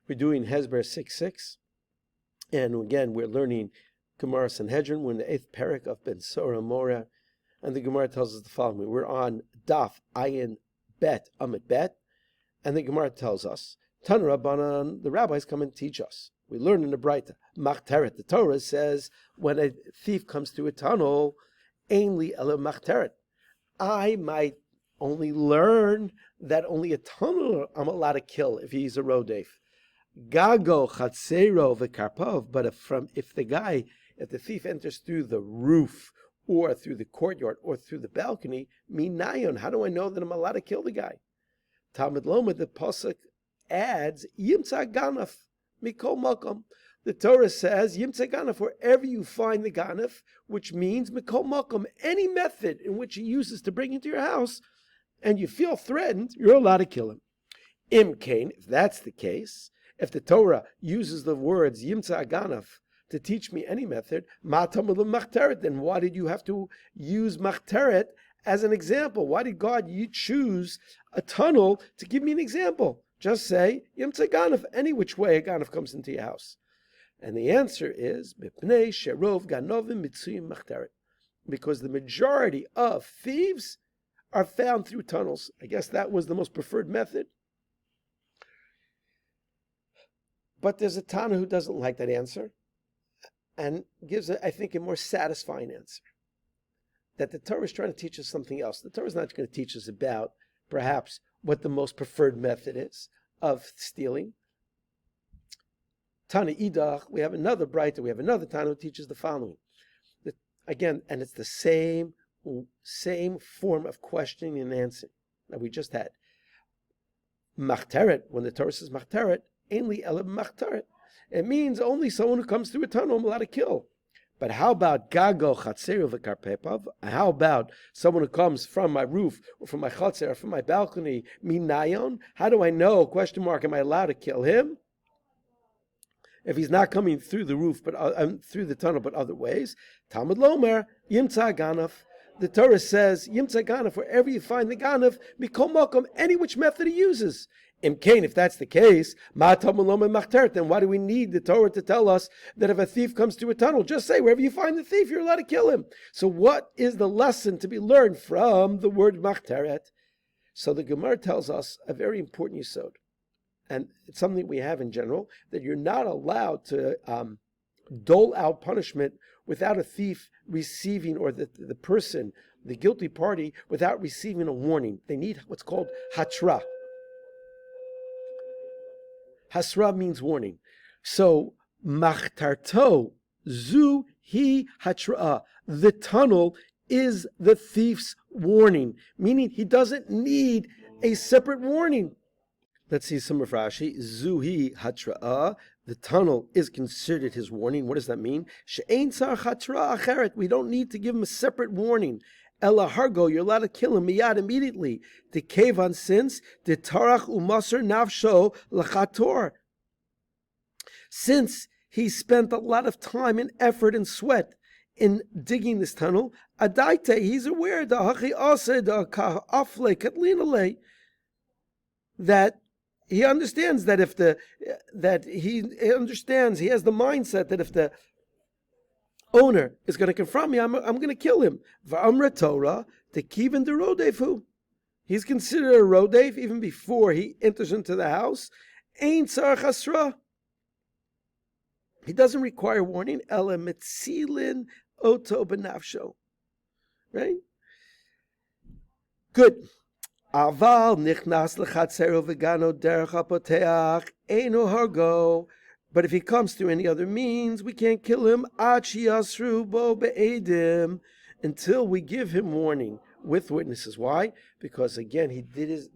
We're doing Hasbar 6:6, and again we're learning Gemara Sanhedrin. We're in the 8th parak of Ben Sora Mora, and the Gemara tells us the following. We're on Daf Ayin Bet Amid Bet, and the Gemara tells us, Tan Rabbanan, the rabbis come and teach us. We learn in the Braita, Machteret. The Torah says when a thief comes through a tunnel, Ainli Ele Machteret. I might only learn that only a tunnel I'm allowed to kill if he's a rodef. Gago chatzero v'karpov. But if the thief enters through the roof or through the courtyard or through the balcony, minayon, how do I know that I'm allowed to kill the guy? Talmud Loma, the pasuk adds yimtza ganaf mikol makom. The Torah says yimtza ganaf, wherever you find the ganaf, which means mikol makom, any method in which he uses to bring into your house, and you feel threatened, you're allowed to kill him. Imkain, if that's the case, if the Torah uses the words yimtza ganaf to teach me any method, then why did you have to use machteret as an example? Why did God choose a tunnel to give me an example? Just say yimtza ganaf, any which way a ganaf comes into your house. And the answer is mipnei sherov ganovim mitzuyim machteret, because the majority of thieves are found through tunnels. I guess that was the most preferred method. But there's a Tana who doesn't like that answer and gives, I think, a more satisfying answer. That the Torah is trying to teach us something else. The Torah is not going to teach us about, perhaps, what the most preferred method is of stealing. Tana Idach, we have another Braita, we have another Tana who teaches the following. Again, and it's the same form of questioning and answering that we just had. Machteret, when the Torah says machteret, ainli ele machteret, it means only someone who comes through a tunnel I'm allowed to kill. But how about gago chatzeru v'karpepav? How about someone who comes from my roof or from my chatzer or from my balcony? Minayon? How do I know? Question mark. Am I allowed to kill him if he's not coming through the roof, but through the tunnel, but other ways? Talmud Lomer yimtza ganaf. The Torah says yimtza ganaf, wherever you find the ganaf, mikol makom, any which method he uses. Imkain, if that's the case, then why do we need the Torah to tell us that if a thief comes through a tunnel, just say wherever you find the thief, you're allowed to kill him? So what is the lesson to be learned from the word machteret? So the Gemara tells us a very important yesod, and it's something we have in general, that you're not allowed to dole out punishment without a thief receiving, or the person, the guilty party, without receiving a warning. They need what's called hatra. Hasra means warning. So, machtarto, zu hi hatra. The tunnel is the thief's warning, meaning he doesn't need a separate warning. Let's see some of Rashi. Zu hi hatra. The tunnel is considered his warning. What does that mean? She'ein tzar hatra acheret. We don't need to give him a separate warning. Ela hargo, you're allowed to kill him miyad, immediately. The kevan, since the tarach umasar nafsho lachator. Since he spent a lot of time and effort and sweat in digging this tunnel, adaite, he's aware that he understands that he has the mindset that if the owner is going to confront me, I'm going to kill him. V'amra Torah tekivin de rodefu. He's considered a rodef even before he enters into the house. Ein tzar chasra. He doesn't require warning. Ela metzilin oto benafsho. Right? Good. Aval nichnas lechatzero v'gano derech hapoteach eino hargo. But if he comes through any other means, we can't kill him until we give him warning with witnesses. Why? Because again,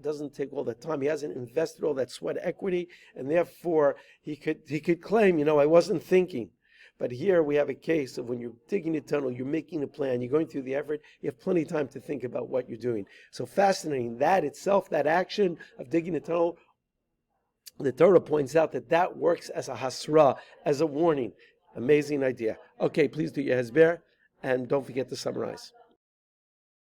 doesn't take all that time. He hasn't invested all that sweat equity, and therefore he could claim, I wasn't thinking. But here we have a case of when you're digging a tunnel, you're making a plan, you're going through the effort, you have plenty of time to think about what you're doing. So fascinating. That itself, that action of digging a tunnel, the Torah points out that works as a hasra, as a warning. Amazing idea. Okay, please do your Hasbar, and don't forget to summarize.